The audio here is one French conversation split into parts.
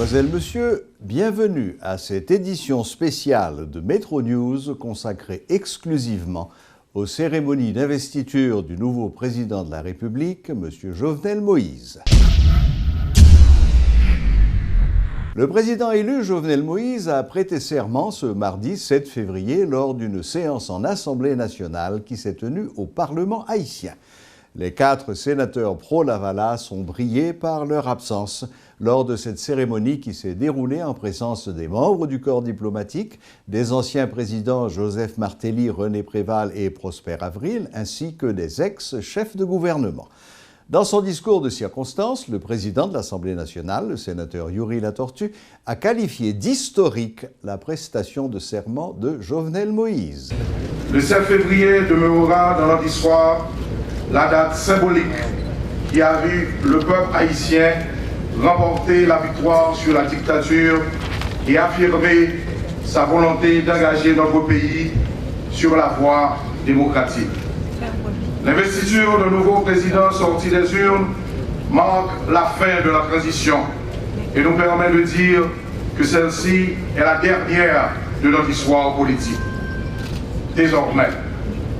Mesdemoiselles, Messieurs, bienvenue à cette édition spéciale de Métro News consacrée exclusivement aux cérémonies d'investiture du nouveau président de la République, M. Jovenel Moïse. Le président élu, Jovenel Moïse, a prêté serment ce mardi 7 février lors d'une séance en Assemblée nationale qui s'est tenue au Parlement haïtien. Les 4 sénateurs pro-Lavallas ont brillé par leur absence lors de cette cérémonie qui s'est déroulée en présence des membres du corps diplomatique, des anciens présidents Joseph Martelly, René Préval et Prosper Avril, ainsi que des ex-chefs de gouvernement. Dans son discours de circonstance, le président de l'Assemblée nationale, le sénateur Youri Latortue, a qualifié d'historique la prestation de serment de Jovenel Moïse. Le 7 février demeurera dans notre histoire la date symbolique qui a vu le peuple haïtien remporter la victoire sur la dictature et affirmer sa volonté d'engager notre pays sur la voie démocratique. L'investiture d'un nouveau président sorti des urnes marque la fin de la transition et nous permet de dire que celle-ci est la dernière de notre histoire politique. Désormais,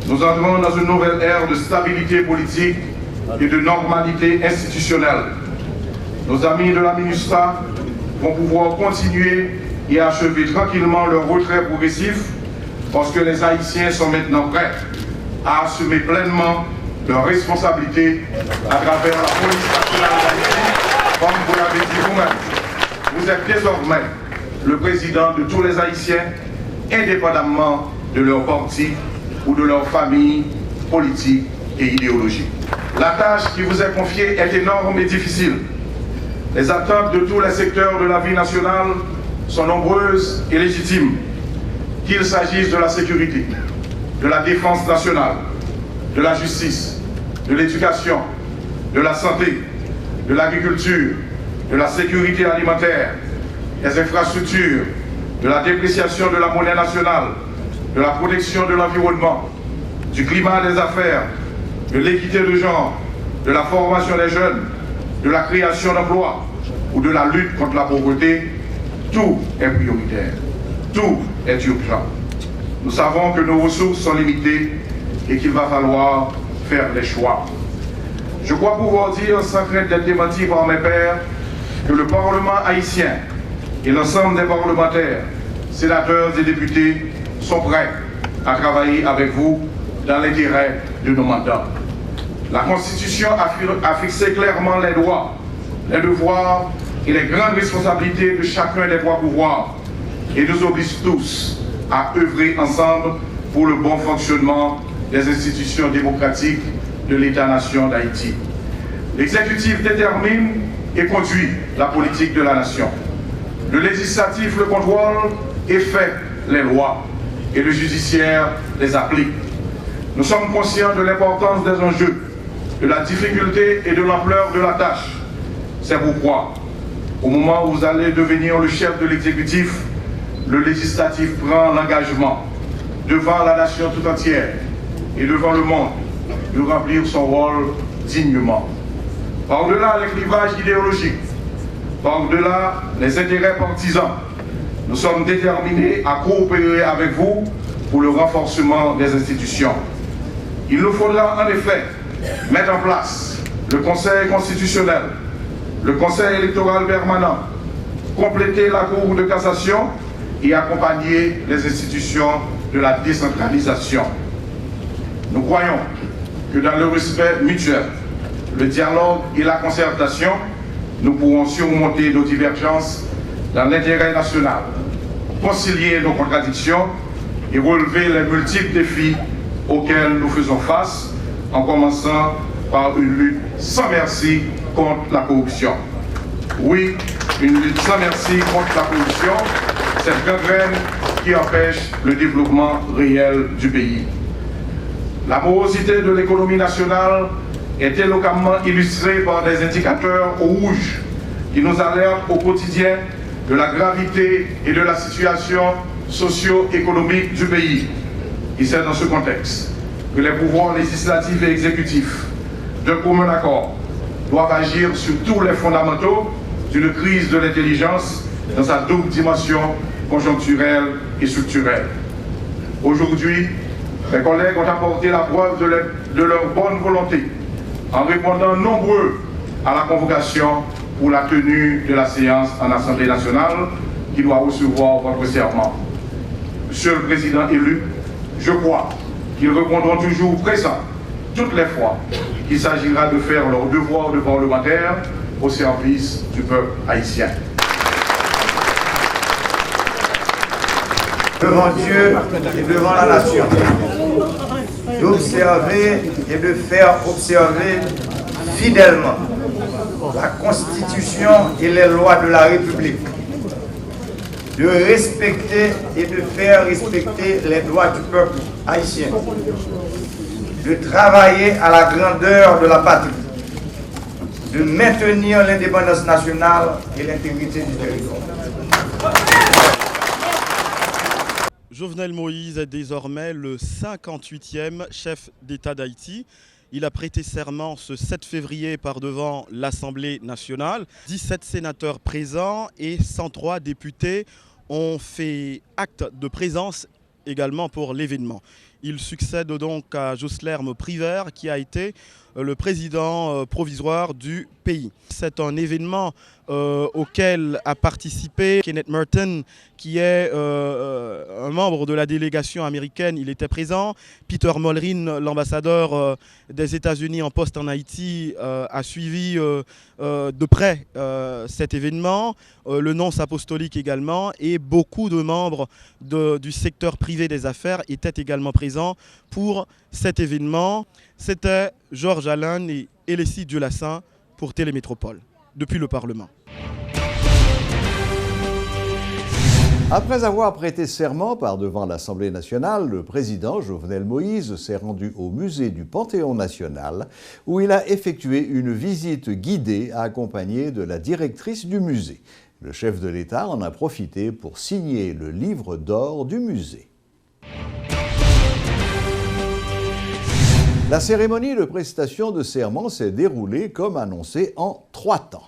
nous entrons dans une nouvelle ère de stabilité politique et de normalité institutionnelle. Nos amis de la MINUSTAH vont pouvoir continuer et achever tranquillement leur retrait progressif parce que les Haïtiens sont maintenant prêts à assumer pleinement leurs responsabilités à travers la police nationale d'Haïti, comme vous l'avez dit vous-même. Vous êtes désormais le président de tous les Haïtiens, indépendamment de leur parti ou de leur famille politique et idéologique. La tâche qui vous est confiée est énorme et difficile. Les attentes de tous les secteurs de la vie nationale sont nombreuses et légitimes, qu'il s'agisse de la sécurité, de la défense nationale, de la justice, de l'éducation, de la santé, de l'agriculture, de la sécurité alimentaire, des infrastructures, de la dépréciation de la monnaie nationale, de la protection de l'environnement, du climat des affaires, de l'équité de genre, de la formation des jeunes, de la création d'emplois ou de la lutte contre la pauvreté, tout est prioritaire, tout est urgent. Nous savons que nos ressources sont limitées et qu'il va falloir faire des choix. Je crois pouvoir dire, sans crainte d'être démenti par mes pairs, que le Parlement haïtien et l'ensemble des parlementaires, sénateurs et députés sont prêts à travailler avec vous dans l'intérêt de nos mandats. La Constitution a fixé clairement les droits, les devoirs et les grandes responsabilités de chacun des trois pouvoirs et nous oblige tous à œuvrer ensemble pour le bon fonctionnement des institutions démocratiques de l'État-nation d'Haïti. L'exécutif détermine et conduit la politique de la nation. Le législatif le contrôle et fait les lois et le judiciaire les applique. Nous sommes conscients de l'importance des enjeux, de la difficulté et de l'ampleur de la tâche. C'est pourquoi, au moment où vous allez devenir le chef de l'exécutif, le législatif prend l'engagement devant la nation tout entière et devant le monde de remplir son rôle dignement. Par-delà les clivages idéologiques, par-delà les intérêts partisans, nous sommes déterminés à coopérer avec vous pour le renforcement des institutions. Il nous faudra en effet mettre en place le Conseil constitutionnel, le Conseil électoral permanent, compléter la Cour de cassation et accompagner les institutions de la décentralisation. Nous croyons que dans le respect mutuel, le dialogue et la concertation, nous pourrons surmonter nos divergences dans l'intérêt national, concilier nos contradictions et relever les multiples défis auxquels nous faisons face, en commençant par une lutte sans merci contre la corruption. Oui, une lutte sans merci contre la corruption, cette gangrène qui empêche le développement réel du pays. La morosité de l'économie nationale est éloquemment illustrée par des indicateurs rouges qui nous alertent au quotidien de la gravité et de la situation socio-économique du pays. Et c'est dans ce contexte que les pouvoirs législatifs et exécutifs, de commun accord, doivent agir sur tous les fondamentaux d'une crise de l'intelligence dans sa double dimension conjoncturelle et structurelle. Aujourd'hui, mes collègues ont apporté la preuve de leur bonne volonté en répondant nombreux à la convocation pour la tenue de la séance en Assemblée nationale qui doit recevoir votre serment. Monsieur le Président élu, je crois qu'ils répondront toujours présents toutes les fois qu'il s'agira de faire leur devoir de parlementaire au service du peuple haïtien. Devant Dieu et devant la nation, d'observer et de faire observer fidèlement la Constitution et les lois de la République, de respecter et de faire respecter les droits du peuple haïtien, de travailler à la grandeur de la patrie, de maintenir l'indépendance nationale et l'intégrité du territoire. Jovenel Moïse est désormais le 58e chef d'État d'Haïti. Il a prêté serment ce 7 février par devant l'Assemblée nationale. 17 sénateurs présents et 103 députés ont fait acte de présence également pour l'événement. Il succède donc à Joslerme Privert qui a été le président provisoire du pays. C'est un événement auquel a participé Kenneth Merton, qui est un membre de la délégation américaine. Il était présent. Peter Molrine, l'ambassadeur des États-Unis en poste en Haïti, a suivi de près cet événement. Le nonce apostolique également, et beaucoup de membres du secteur privé des affaires étaient également présents pour cet événement. C'était Georges Alain et Elessie Diolassin pour Télémétropole, depuis le Parlement. Après avoir prêté serment par devant l'Assemblée nationale, le président Jovenel Moïse s'est rendu au musée du Panthéon national où il a effectué une visite guidée accompagnée de la directrice du musée. Le chef de l'État en a profité pour signer le livre d'or du musée. La cérémonie de prestation de serment s'est déroulée comme annoncé en 3 temps.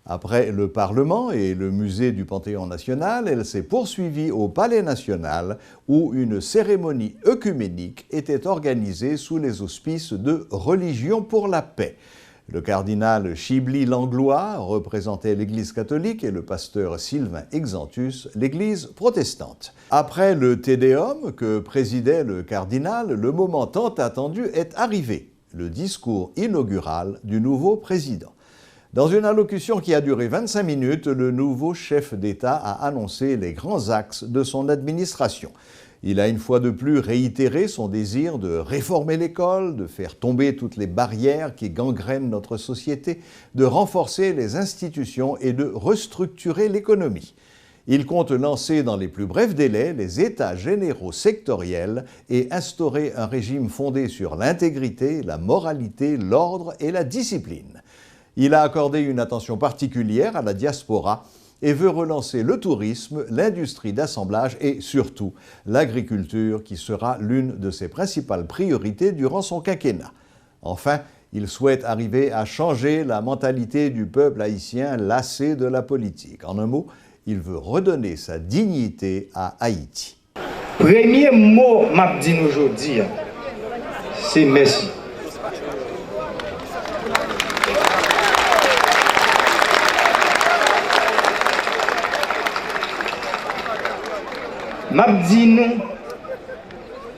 Après le Parlement et le musée du Panthéon national, elle s'est poursuivie au Palais national où une cérémonie œcuménique était organisée sous les auspices de Religion pour la paix. Le cardinal Chibli Langlois représentait l'Église catholique et le pasteur Sylvain Exantus l'Église protestante. Après le Te Deum que présidait le cardinal, le moment tant attendu est arrivé, le discours inaugural du nouveau président. Dans une allocution qui a duré 25 minutes, le nouveau chef d'État a annoncé les grands axes de son administration. Il a une fois de plus réitéré son désir de réformer l'école, de faire tomber toutes les barrières qui gangrènent notre société, de renforcer les institutions et de restructurer l'économie. Il compte lancer dans les plus brefs délais les États généraux sectoriels et instaurer un régime fondé sur l'intégrité, la moralité, l'ordre et la discipline. Il a accordé une attention particulière à la diaspora et veut relancer le tourisme, l'industrie d'assemblage et surtout l'agriculture qui sera l'une de ses principales priorités durant son quinquennat. Enfin, il souhaite arriver à changer la mentalité du peuple haïtien lassé de la politique. En un mot, il veut redonner sa dignité à Haïti. Premier mot m'a dit aujourd'hui, c'est merci. M'a dit nous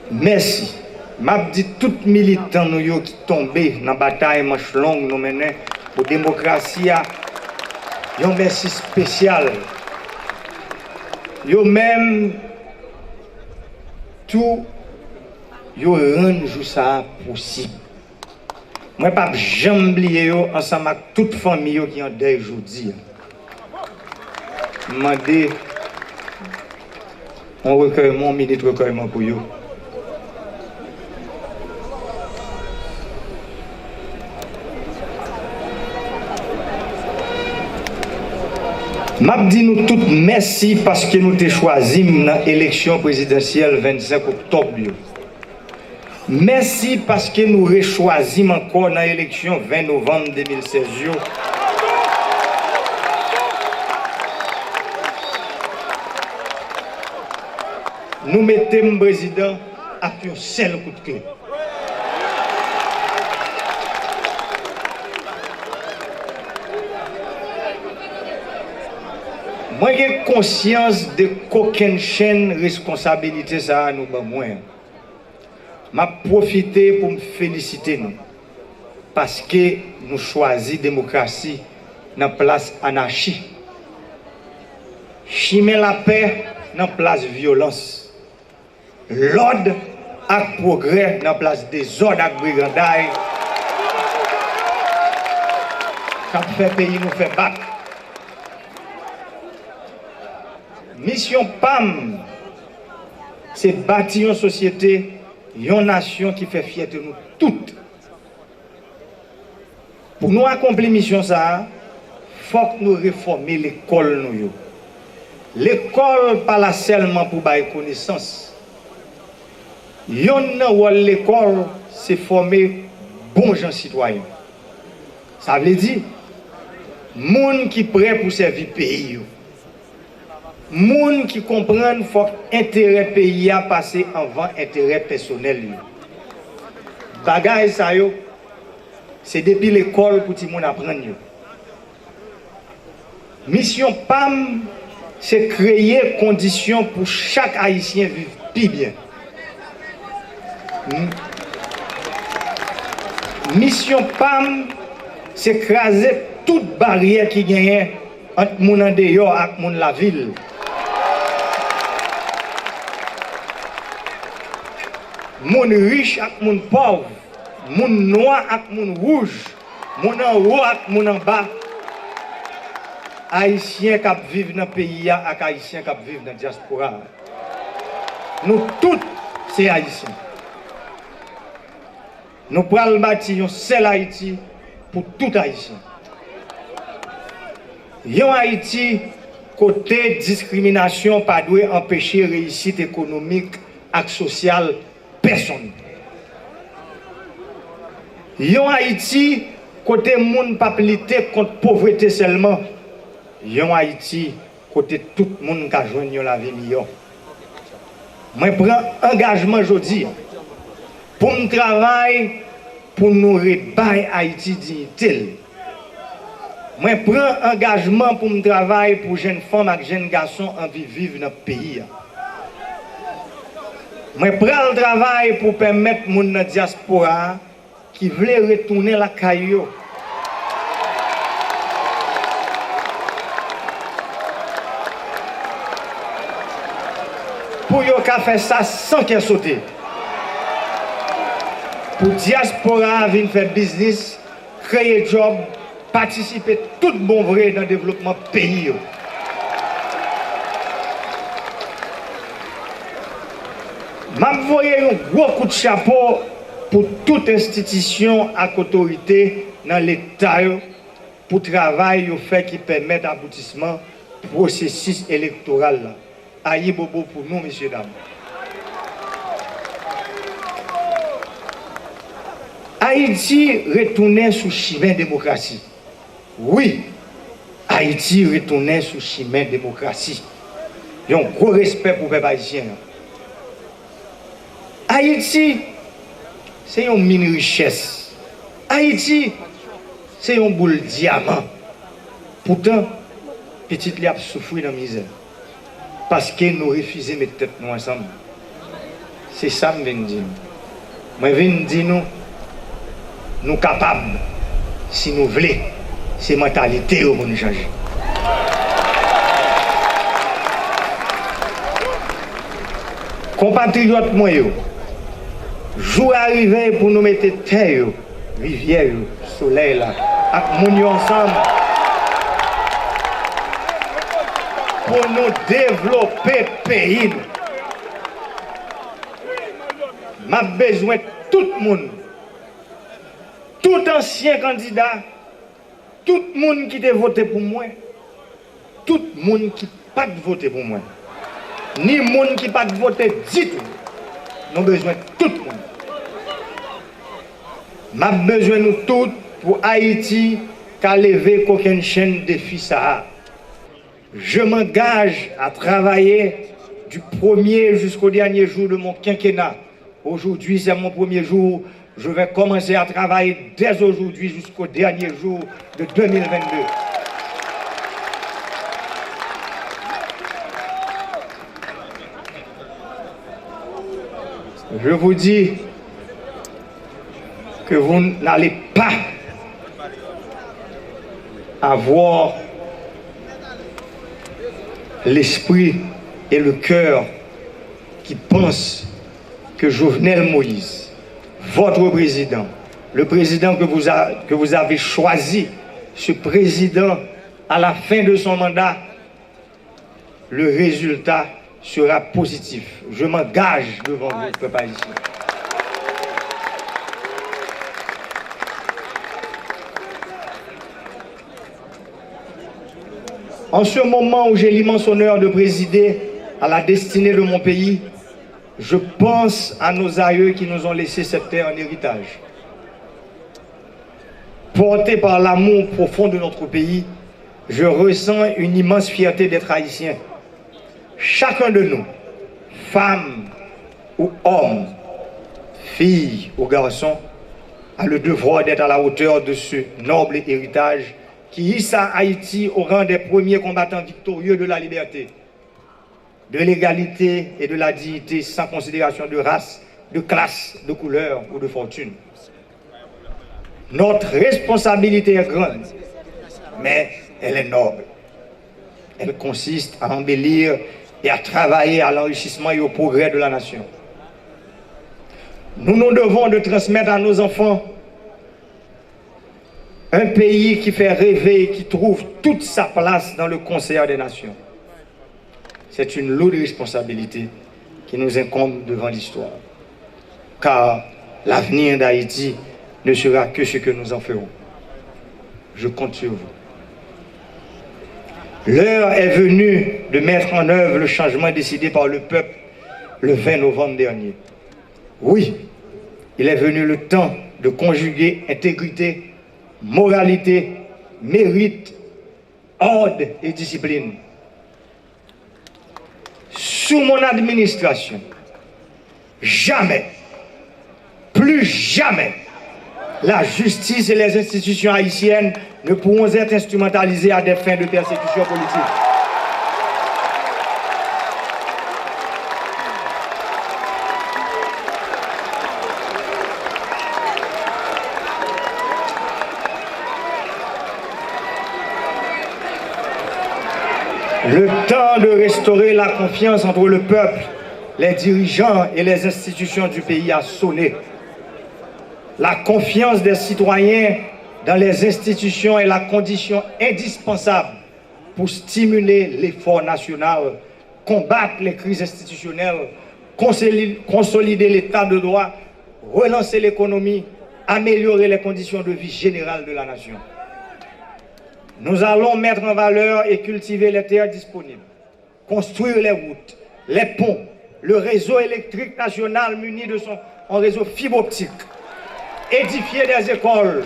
merci. M'a dit tout militant nous qui tombé dans la bataille manche longue nous menait pour la démocratie. Un merci spécial. Yo même tout yo rend ça possible. Moi pas jamais oublier yo ensemble avec toute famille qui en deuil aujourd'hui. Mandé un recueillement, minute recueillement pour vous. M'a dit nous tous merci parce que nous t'ai choisi dans l'élection présidentielle 25 octobre. Merci parce que nous avons choisi encore dans l'élection 20 novembre 2016. nous mettons le président à un seul coup de clé. Moi, j'ai conscience de qu'aucune chaîne responsabilité ça nous ba moins. M'a profité pour me féliciter nous parce que nous choisissons démocratie dans place anarchie. Chimer la paix dans place violence. L'ordre et progrès dans place désordre et brigandaille. Ça fait pays nous fait battre. Mission PAM, c'est bâtir une société, une nation qui fait fierté de nous toutes. Pour nous accomplir mission ça, il faut que nous réformions l'école. L'école pas là seulement pour bailler connaissance. L'école, c'est former bons gens citoyens. Ça veut dire, monde qui prêt pour servir le pays. Moun qui comprennent faut intérêt pays a passé avant intérêt personnel. Bagay ça yo, c'est depuis l'école pour tout le monde apprendre. Mission PAM, c'est créer conditions pour chaque Haïtien vivre plus bien. Mission PAM, c'est craser toute barrière qui gagne entre moun en dehors et moun la ville. Moun riche ak moun pauvre, moun noir ak moun rouge, moun en haut ak moun en bas. Haïtiens qui vivent dans le pays ak Haïtiens qui vivent dans la diaspora. Nous tous, c'est Haïtiens. Nous prenons bâtir un seul Haïti pour tout Haïtien. Yon Haïti, côté discrimination, pas doit empêcher réussite économique et sociale. Personne. Yon Haïti, côté moun pas lutter contre pauvreté seulement. Yon Haïti, côté tout le monde qui a joint la vie meilleure. Moi, je prends engagement aujourd'hui pour me travailler pour nous rebailler Haïti dignité. Moi, je prends engagement pour me travailler pour jeunes femmes et jeunes garçons en vivre dans le pays. Je prends le travail pour permettre à la diaspora qui veut retourner la caillou. Pour yon ka faire ça sans qu'elle saute. Pour la diaspora venir faire business, créer job, participer tout bon vrai dans le développement du pays. Je voyais un gros coup de chapeau pour toute institution et autorité dans l'État pour le travail qui permet l'aboutissement du processus électoral. Aïe bobo pour nous, messieurs, dames. Haïti retournait sous chemin démocratie. Oui, Haïti retournait sous chemin démocratie. Il y a un gros respect pour les Haïtiens. Haïti, c'est une mine richesse. Haïti, c'est un boule diamant. Pourtant, petit li a souffert dans la misère. Parce que nous refusons de mettre tête nous ensemble. C'est ça que je viens de dire. Je viens de dire nous sommes capables, si nous voulons, c'est la mentalité qui va changer. Compatriotes, moi, jour arrivé pour nous mettre terre, rivière, soleil, avec nous ensemble, pour nous développer le pays. J'ai besoin de tout le monde, tout ancien candidat, tout le monde qui a voté pour moi, tout le monde qui n'a pas voté pour moi, ni le monde qui n'a pas voté du tout. Nous avons besoin de tout le monde. Nous avons besoin de nous tous pour Haïti qu'à lever aucune chaîne de défi ça. Je m'engage à travailler du premier jusqu'au dernier jour de mon quinquennat. Aujourd'hui, c'est mon premier jour. Je vais commencer à travailler dès aujourd'hui jusqu'au dernier jour de 2022. Je vous dis que vous n'allez pas avoir l'esprit et le cœur qui pensent que Jovenel Moïse, votre président, le président que vous avez choisi, ce président, à la fin de son mandat, le résultat sera positif. Je m'engage devant vous, peuple haïtien. En ce moment où j'ai l'immense honneur de présider à la destinée de mon pays, je pense à nos aïeux qui nous ont laissé cette terre en héritage. Porté par l'amour profond de notre pays, je ressens une immense fierté d'être haïtien. Chacun de nous, femmes ou hommes, filles ou garçons, a le devoir d'être à la hauteur de ce noble héritage qui hissa Haïti au rang des premiers combattants victorieux de la liberté, de l'égalité et de la dignité sans considération de race, de classe, de couleur ou de fortune. Notre responsabilité est grande, mais elle est noble. Elle consiste à embellir et à travailler à l'enrichissement et au progrès de la nation. Nous nous devons de transmettre à nos enfants un pays qui fait rêver et qui trouve toute sa place dans le concert des nations. C'est une lourde responsabilité qui nous incombe devant l'histoire. Car l'avenir d'Haïti ne sera que ce que nous en ferons. Je compte sur vous. L'heure est venue de mettre en œuvre le changement décidé par le peuple le 20 novembre dernier. Oui, il est venu le temps de conjuguer intégrité, moralité, mérite, ordre et discipline. Sous mon administration, jamais, plus jamais, la justice et les institutions haïtiennes ne pourront être instrumentalisées à des fins de persécution politique. Le temps de restaurer la confiance entre le peuple, les dirigeants et les institutions du pays a sonné. La confiance des citoyens dans les institutions est la condition indispensable pour stimuler l'effort national, combattre les crises institutionnelles, consolider l'état de droit, relancer l'économie, améliorer les conditions de vie générales de la nation. Nous allons mettre en valeur et cultiver les terres disponibles, construire les routes, les ponts, le réseau électrique national muni de son réseau fibre optique, édifier des écoles,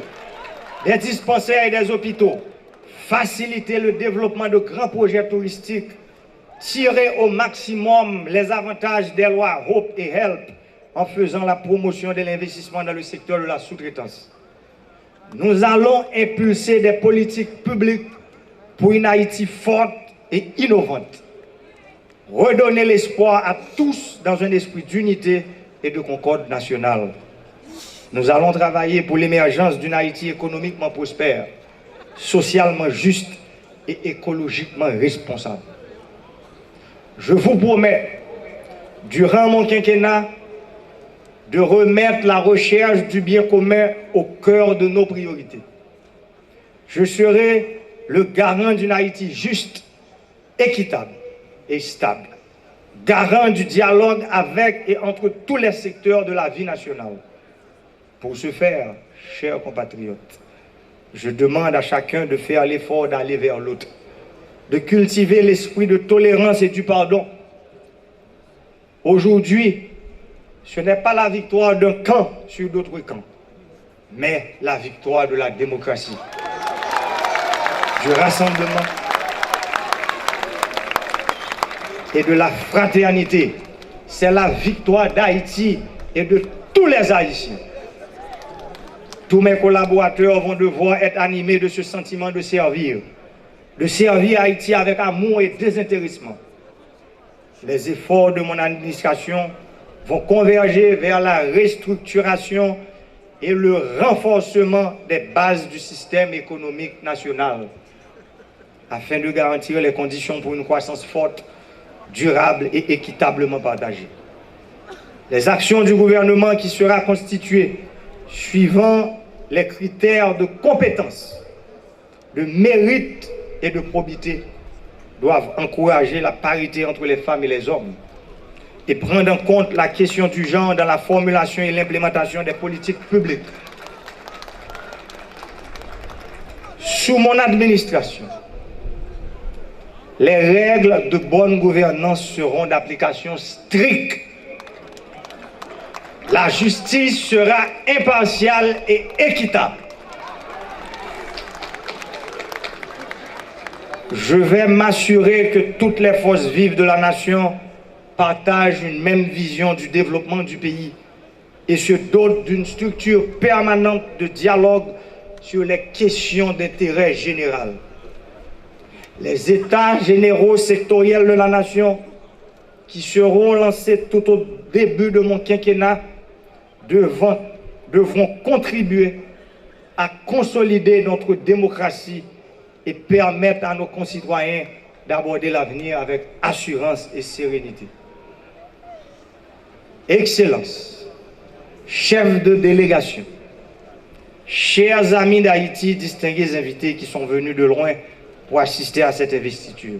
des dispensaires et des hôpitaux, faciliter le développement de grands projets touristiques, tirer au maximum les avantages des lois HOPE et HELP en faisant la promotion de l'investissement dans le secteur de la sous-traitance. Nous allons impulser des politiques publiques pour une Haïti forte et innovante. Redonner l'espoir à tous dans un esprit d'unité et de concorde nationale. Nous allons travailler pour l'émergence d'une Haïti économiquement prospère, socialement juste et écologiquement responsable. Je vous promets, durant mon quinquennat, de remettre la recherche du bien commun au cœur de nos priorités. Je serai le garant d'une Haïti juste, équitable et stable, garant du dialogue avec et entre tous les secteurs de la vie nationale. Pour ce faire, chers compatriotes, je demande à chacun de faire l'effort d'aller vers l'autre, de cultiver l'esprit de tolérance et du pardon. Aujourd'hui, ce n'est pas la victoire d'un camp sur d'autres camps, mais la victoire de la démocratie, du rassemblement et de la fraternité. C'est la victoire d'Haïti et de tous les Haïtiens. Tous mes collaborateurs vont devoir être animés de ce sentiment de servir Haïti avec amour et désintéressement. Les efforts de mon administration vont converger vers la restructuration et le renforcement des bases du système économique national, afin de garantir les conditions pour une croissance forte, durable et équitablement partagée. Les actions du gouvernement qui sera constituée suivant les critères de compétence, de mérite et de probité doivent encourager la parité entre les femmes et les hommes et prendre en compte la question du genre dans la formulation et l'implémentation des politiques publiques. Sous mon administration, les règles de bonne gouvernance seront d'application stricte. La justice sera impartiale et équitable. Je vais m'assurer que toutes les forces vives de la nation partagent une même vision du développement du pays et se dotent d'une structure permanente de dialogue sur les questions d'intérêt général. Les états généraux sectoriels de la nation qui seront lancés tout au début de mon quinquennat devront contribuer à consolider notre démocratie et permettre à nos concitoyens d'aborder l'avenir avec assurance et sérénité. Excellences, chefs de délégation, chers amis d'Haïti, distingués invités qui sont venus de loin pour assister à cette investiture.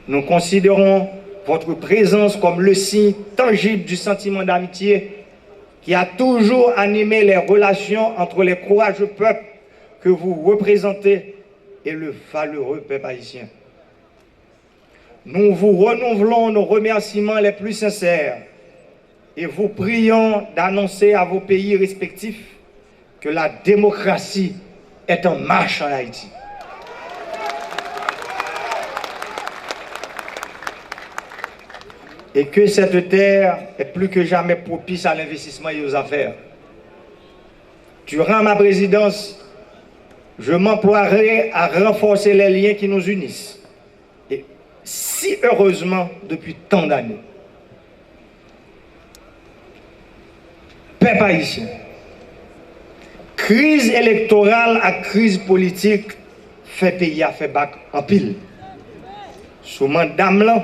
Nous considérons votre présence comme le signe tangible du sentiment d'amitié qui a toujours animé les relations entre les courageux peuples que vous représentez et le valeureux peuple haïtien. Nous vous renouvelons nos remerciements les plus sincères et vous prions d'annoncer à vos pays respectifs que la démocratie est en marche en Haïti. Et que cette terre est plus que jamais propice à l'investissement et aux affaires. Durant ma présidence, je m'emploierai à renforcer les liens qui nous unissent. Et si heureusement depuis tant d'années. Peuple haïtien, crise électorale à crise politique fait pays à fait bac en pile. Sous madame là,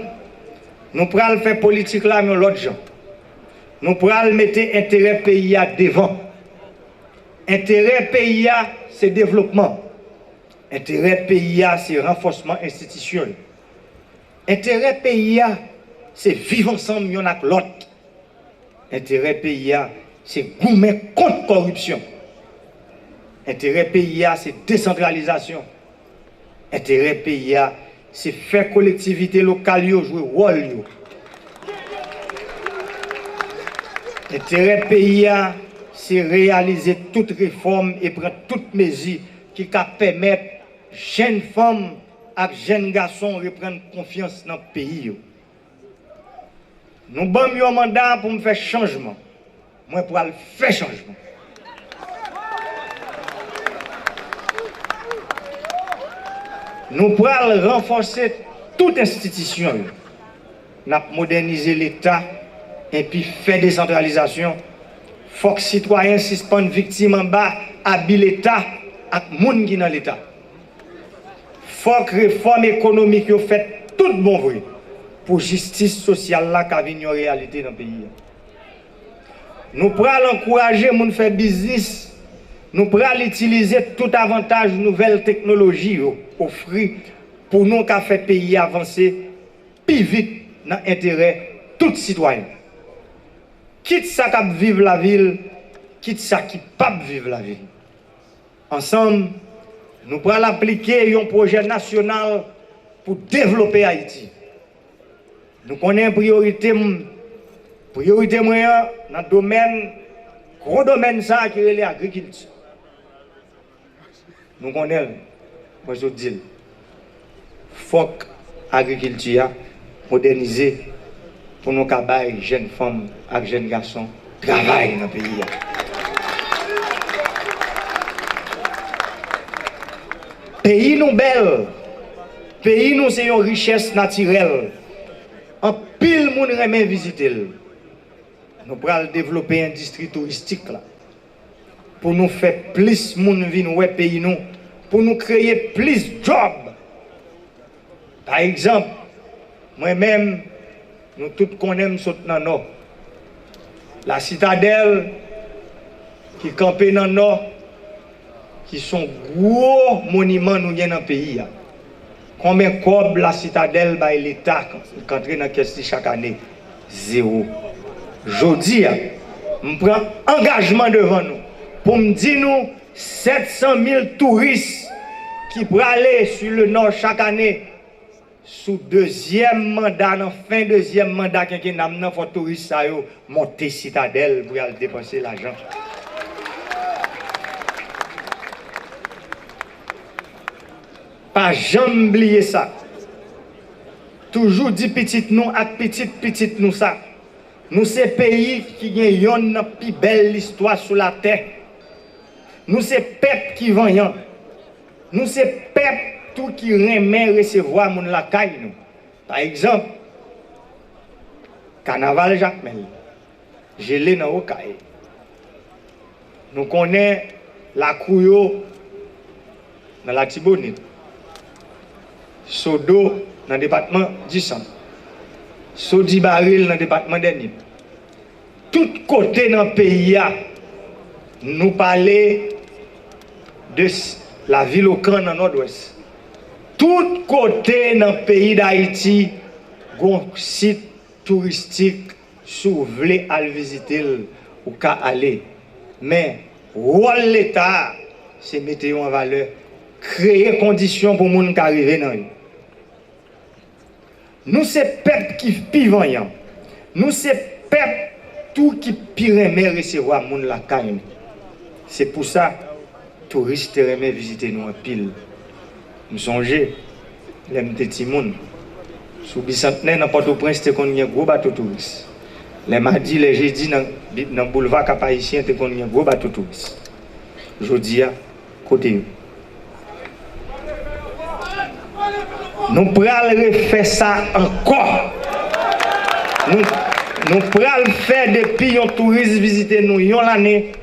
nous prenons faire politique là mais l'autre gens. Nous prenons mettre intérêt pays à devant. Intérêt pays à c'est développement. Intérêt pays à c'est renforcement institutionnel. Intérêt pays à c'est vivre ensemble y'en avec l'autre. Intérêt pays à c'est goumer contre corruption. Intérêt pays à c'est décentralisation. Intérêt pays à c'est faire collectivité locale jouer rôle. Intérêt pays à c'est réaliser toute réforme et prendre toutes mesures qui permettent jeunes femmes et jeunes garçons de reprendre confiance dans le pays. Nous avons un mandat pour me faire changement. Moi, pour faire changement. Nous pourrons renforcer toute institution. Nous moderniser l'État et puis faire décentralisation. Il faut que les citoyens suspendent victimes en bas, habillent l'État avec les gens qui sont dans l'État. Il faut que la réforme économique soit faite tout bon vrai pour la justice sociale là qui vient en réalité dans le pays. Nous pourrons encourager les gens à faire business. Nous pourrons utiliser tout avantage de nouvelles technologies offertes pour nous faire le pays avancer plus vite dans l'intérêt de tous les citoyens. Quitte ça qui vivre la ville, quitte ça qui ne peut pas vivre la ville. Ensemble, nous pourrons appliquer un projet national pour développer Haïti. Nous connaissons priorité moyenne dans le domaine, gros domaine ça qui est l'agriculture. Nous connaissons, moi je dis, il faut que l'agriculture moderniser pour nous cabaye jeunes femmes et jeunes garçons travaillent dans le pays. Pays nous belle, pays nous c'est une richesse naturelle. En pile moun remen visiter. Nous pourrons développer une industrie touristique là. Pour nous faire plus moun vin ouais pays nous, pour nous créer plus de jobs. Par exemple, moi-même, nous tous connaissons dans le nord. La citadelle qui campait dans le nord, qui sont gros monuments nous dans le pays. Combien de cob la citadelle by l'État quand entre dans la caisse chaque année? Zéro. Jodi, je prends engagement devant nous pour me dire nous 700 000 touristes qui pourraient aller sur le nord chaque année sous deuxième mandat, dans fin deuxième mandat, quelqu'un n'a pas de touristes à monter citadelle pour aller dépenser l'argent. Pas jamais oublier ça. Toujours dit petit nous à petit nous ça. Nous c'est pays qui a une plus belle histoire sur la terre. Nous c'est peuple qui vaillant. Nous c'est peuple tout qui remet recevoir mon la caille nous. Par exemple, Carnaval Jacmel. Gelé dans Okaye. Nous connaissons la Kouyo dans la Tibonite. Sodo dans le département du Centre. Sodi Baril dans le département d'Enid. Tout côté dans le pays, nous parlons de la ville au camp dans le nord-ouest. Tout côté dans le pays d'Haïti, il y a un site touristique si vous voulez aller visiter ou qu'à aller. Mais le rôle de l'État, c'est mettre en valeur, créer des conditions pour les gens qui arrivent dans nous. Nous, c'est peuple qui vivant. Nous, c'est peuple tout qui pire aimer recevoir les gens la caille. C'est pour ça que les touristes aiment visiter nous en pile. Nous songez, les petits gens. Sous Bicentenaire, dans Port-au-Prince, il y a un gros bateau touriste. Les mardis, les jeudis, dans le boulevard Cap-Haïtien, il y a un gros bateau touriste. Jeudi, côté. Nous pourrons refaire ça encore. Nous pourrons faire depuis un touriste visiter nous l'année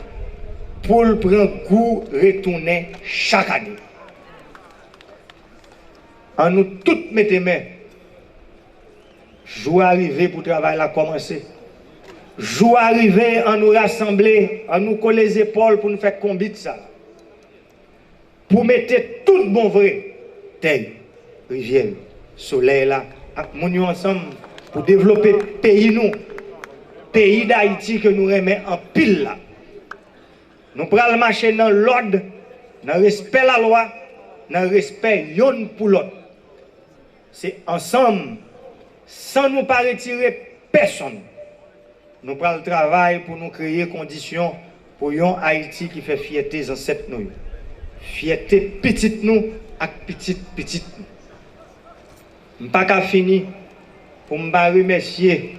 pour le prendre goût retourner chaque année. En nous toutes mettez mains. Jour arrivé pour travail là commencer. Jour arrivé en nous rassembler, en nous coller les épaules pour nous faire combattre ça. Pour mettre tout bon vrai, terre, rivière, soleil là, nous ensemble pour développer le pays nous, pays d'Haïti que nous remettons en pile là. Nous prenons marcher dans l'ordre, dans le respect de la loi, dans le respect l'un pour l'autre. C'est ensemble, sans nous pas retirer personne. Nous prenons le travail pour nous créer conditions pour un Haïti qui fait fierté dans cette nous. Fierté petite nous et petite nous. Je ne vais pas finir pour me remercier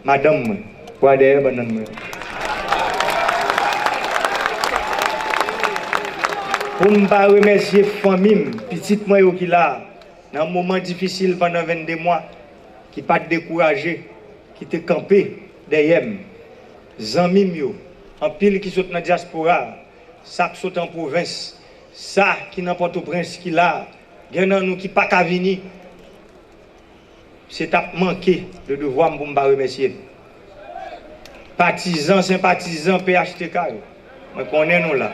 madame pour derrière banane. Pour me remercier famille petite moi qui là dans un moment difficile pendant 22 mois qui pas découragé qui te campé derrière zanmi yo en pile qui sont dans la diaspora ça qui sont en province ça qui dans Port-au-Prince qui là gagnant nous qui pas qu'à venir c'est à manquer de devoir me remercier partisans sympathisants PHTK moi connais nous là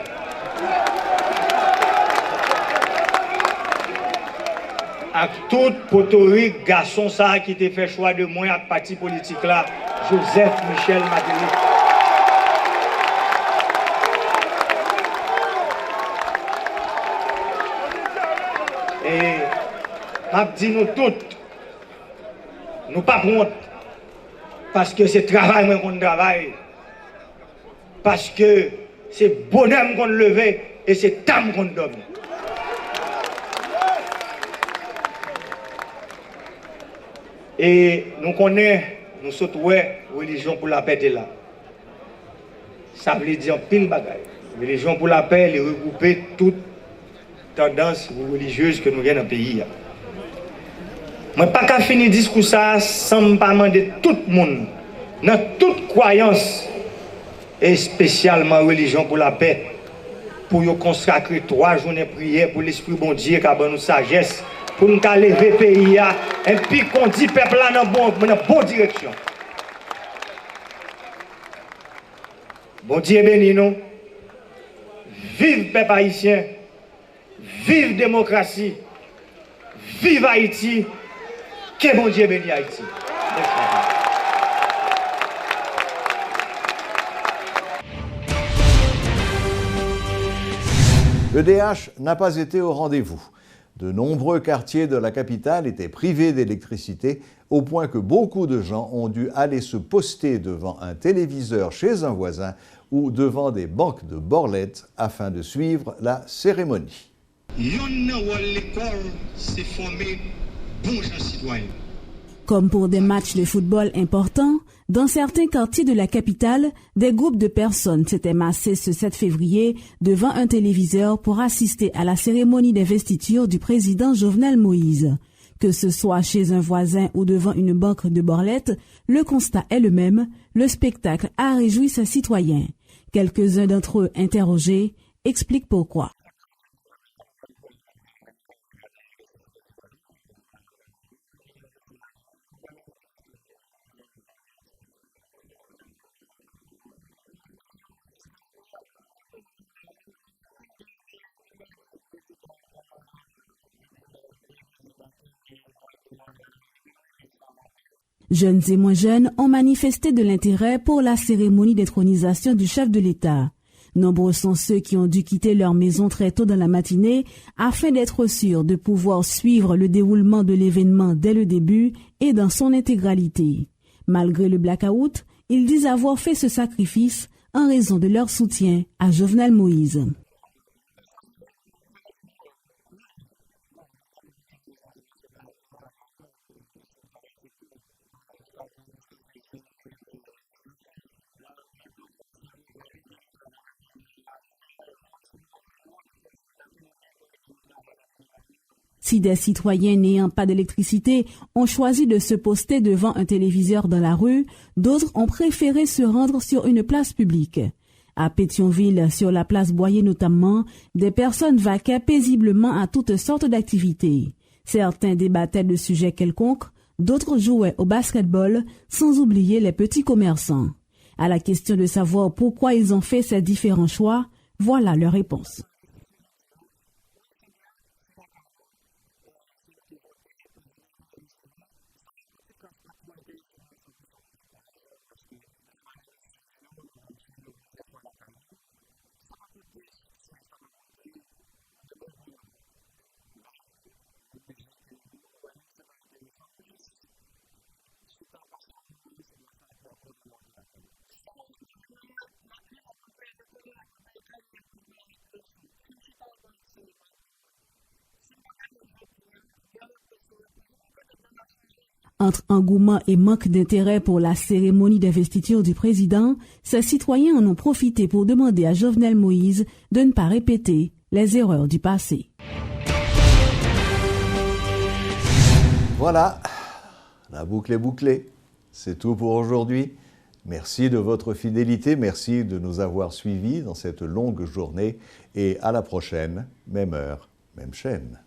à tout potorique garçon ça qui te fait choix de moi avec parti politique là Joseph Michel Mateli. Et m'a dit nous toutes nous pas honte parce que c'est travail qu'on travaille parce que c'est bonhomme qu'on lever et c'est âme qu'on donne. Et nous connaissons, nous sommes religion pour la paix est là. Ça veut dire pile bagaille. Religion pour la paix, elle regrouper toutes tendances religieuses que nous avons dans le pays. Je ne peux pas finir le discours ça sans me demander tout le monde, dans toute croyance, et spécialement religion pour la paix, pour nous consacrer 3 journées de prière pour l'Esprit bon Dieu qui a donné nous sagesse, pour nous lever le pays, et puis qu'on dit peuple là dans la bonne direction. Bon Dieu béni nous. Vive peuple haïtien. Vive démocratie. Vive Haïti. Que bon Dieu bénisse Haïti. L'EDH n'a pas été au rendez-vous. De nombreux quartiers de la capitale étaient privés d'électricité, au point que beaucoup de gens ont dû aller se poster devant un téléviseur chez un voisin ou devant des banques de borlettes afin de suivre la cérémonie. Comme pour des matchs de football importants, dans certains quartiers de la capitale, des groupes de personnes s'étaient massés ce 7 février devant un téléviseur pour assister à la cérémonie d'investiture du président Jovenel Moïse. Que ce soit chez un voisin ou devant une banque de borlettes, le constat est le même, le spectacle a réjoui ses citoyens. Quelques-uns d'entre eux interrogés expliquent pourquoi. Jeunes et moins jeunes ont manifesté de l'intérêt pour la cérémonie d'intronisation du chef de l'État. Nombreux sont ceux qui ont dû quitter leur maison très tôt dans la matinée afin d'être sûrs de pouvoir suivre le déroulement de l'événement dès le début et dans son intégralité. Malgré le blackout, ils disent avoir fait ce sacrifice en raison de leur soutien à Jovenel Moïse. Si des citoyens n'ayant pas d'électricité ont choisi de se poster devant un téléviseur dans la rue, d'autres ont préféré se rendre sur une place publique. À Pétionville, sur la place Boyer notamment, des personnes vaquaient paisiblement à toutes sortes d'activités. Certains débattaient de sujets quelconques, d'autres jouaient au basketball, sans oublier les petits commerçants. À la question de savoir pourquoi ils ont fait ces différents choix, voilà leur réponse. Entre engouement et manque d'intérêt pour la cérémonie d'investiture du président, ces citoyens en ont profité pour demander à Jovenel Moïse de ne pas répéter les erreurs du passé. Voilà, la boucle est bouclée. C'est tout pour aujourd'hui. Merci de votre fidélité, merci de nous avoir suivis dans cette longue journée et à la prochaine, même heure, même chaîne.